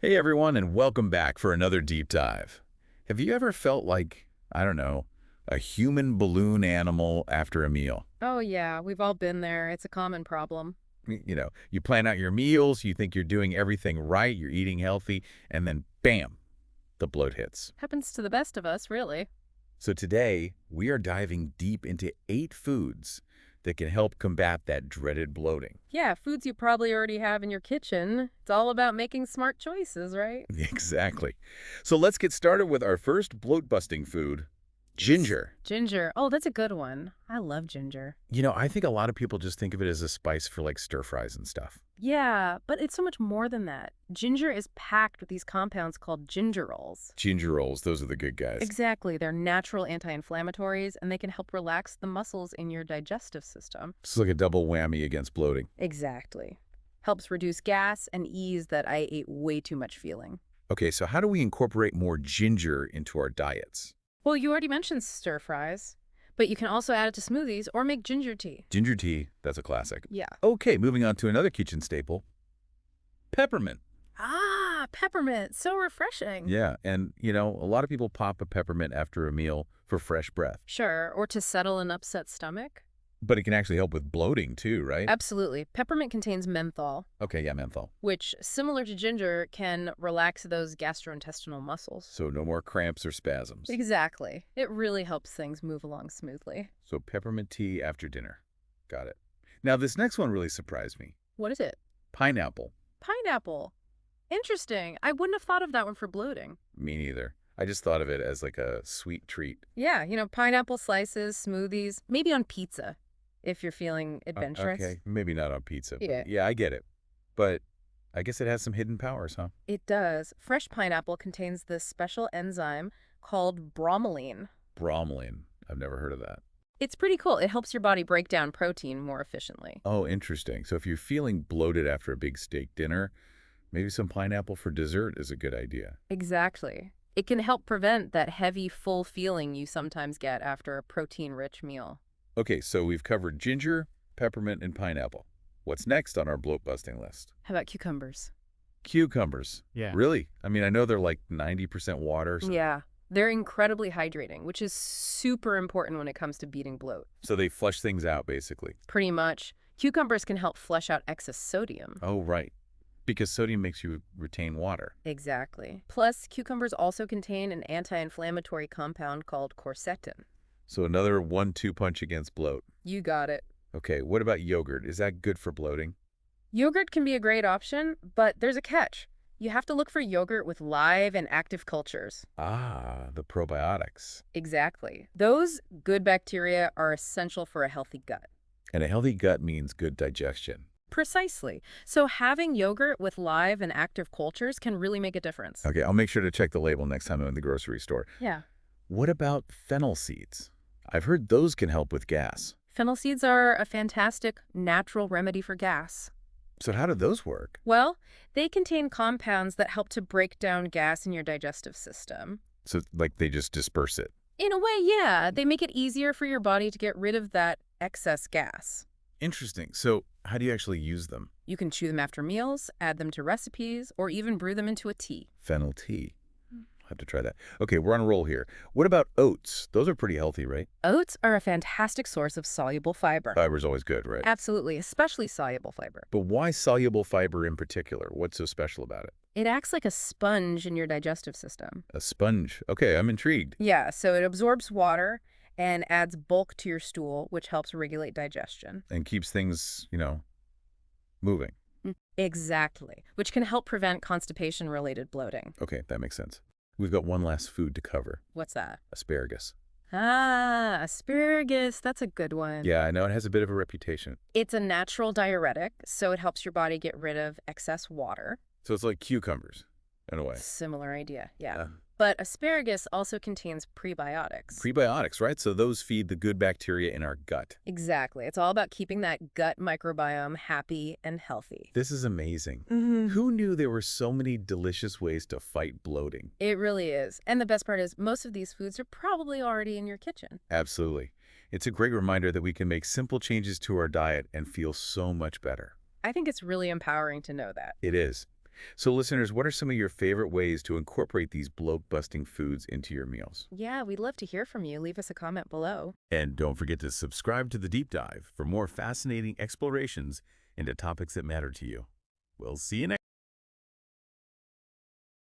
Hey everyone, and welcome back for another deep dive. Have you ever felt like, I don't know, a human balloon animal after a meal? Oh, yeah, we've all been there. It's a common problem. You plan out your meals, you think you're doing everything right, you're eating healthy, and then bam, the bloat hits. Happens to the best of us, really. So today, we are diving deep into 8 foods that can help combat that dreaded bloating. Yeah, foods you probably already have in your kitchen. It's all about making smart choices, right? Exactly. So let's get started with our first bloat-busting food, ginger. Ginger. Oh, that's a good one. I love ginger. I think a lot of people just think of it as a spice for like stir fries and stuff. Yeah, but it's so much more than that. Ginger is packed with these compounds called gingerols. Ginger rolls, those are the good guys. Exactly. They're natural anti-inflammatories, and they can help relax the muscles in your digestive system. It's like a double whammy against bloating. Exactly. Helps reduce gas and ease that I ate way too much feeling. Okay, so how do we incorporate more ginger into our diets? Well, you already mentioned stir fries, but you can also add it to smoothies or make ginger tea. Ginger tea, that's a classic. Yeah. Okay, moving on to another kitchen staple, peppermint. Ah, peppermint. So refreshing. Yeah, and a lot of people pop a peppermint after a meal for fresh breath. Sure, or to settle an upset stomach. But it can actually help with bloating too, right? Absolutely. Peppermint contains menthol, Okay, yeah, menthol. which, similar to ginger, can relax those gastrointestinal muscles. So no more cramps or spasms. Exactly. It really helps things move along smoothly. So peppermint tea after dinner. Got it. Now this next one really surprised me. What is it? Pineapple. Pineapple. Interesting. I wouldn't have thought of that one for bloating. Me neither. I just thought of it as like a sweet treat. Yeah, pineapple slices, smoothies, maybe on pizza if you're feeling adventurous. Okay, maybe not on pizza, Yeah. but yeah, I get it. But I guess it has some hidden powers, huh? It does. Fresh pineapple contains this special enzyme called bromelain. Bromelain. I've never heard of that. It's pretty cool. It helps your body break down protein more efficiently. Oh, interesting. So if you're feeling bloated after a big steak dinner, maybe some pineapple for dessert is a good idea. Exactly. It can help prevent that heavy, full feeling you sometimes get after a protein-rich meal. Okay, so we've covered ginger, peppermint, and pineapple. What's next on our bloat busting list? How about cucumbers? Cucumbers. Yeah. Really? I mean, I know they're like 90% water, Yeah, they're incredibly hydrating, which is super important when it comes to beating bloat. so they flush things out, basically. Pretty much. Cucumbers can help flush out excess sodium. Oh, right. Because sodium makes you retain water. Exactly. Plus, cucumbers also contain an anti-inflammatory compound called quercetin. So another 1-2 punch against bloat. You got it. Okay, what about yogurt? Is that good for bloating? Yogurt can be a great option, but there's a catch. You have to look for yogurt with live and active cultures. Ah, the probiotics. Exactly. Those good bacteria are essential for a healthy gut. And a healthy gut means good digestion. Precisely. So having yogurt with live and active cultures can really make a difference. Okay, I'll make sure to check the label next time I'm in the grocery store. Yeah. What about fennel seeds? I've heard those can help with gas. Fennel seeds are a fantastic natural remedy for gas. So how do those work? Well, they contain compounds that help to break down gas in your digestive system. So like they just disperse it. In a way, yeah, they make it easier for your body to get rid of that excess gas. Interesting. So how do you actually use them? You can chew them after meals, add them to recipes, or even brew them into a tea. Fennel tea. I'll have to try that. Okay, we're on a roll here. What about oats? Those are pretty healthy, right? Oats are a fantastic source of soluble fiber. Fiber's always good, right? Absolutely, especially soluble fiber. But why soluble fiber in particular? What's so special about it? It acts like a sponge in your digestive system. A sponge. Okay, I'm intrigued. Yeah, so it absorbs water and adds bulk to your stool, which helps regulate digestion. And keeps things, moving. Exactly, which can help prevent constipation-related bloating. Okay, that makes sense. We've got one last food to cover. What's that? Asparagus. Ah, asparagus. That's a good one. Yeah, I know it has a bit of a reputation. It's a natural diuretic, so it helps your body get rid of excess water. So it's like cucumbers, in a way. Similar idea, yeah. Uh, But asparagus also contains prebiotics. Prebiotics, right? So those feed the good bacteria in our gut. Exactly. It's all about keeping that gut microbiome happy and healthy. This is amazing. Mm-hmm. Who knew there were so many delicious ways to fight bloating? It really is. And the best part is most of these foods are probably already in your kitchen. Absolutely. It's a great reminder that we can make simple changes to our diet and feel so much better. I think it's really empowering to know that. It is. So listeners, what are some of your favorite ways to incorporate these bloat-busting foods into your meals? Yeah, we'd love to hear from you. Leave us a comment below. And don't forget to subscribe to the Deep Dive for more fascinating explorations into topics that matter to you. We'll see you next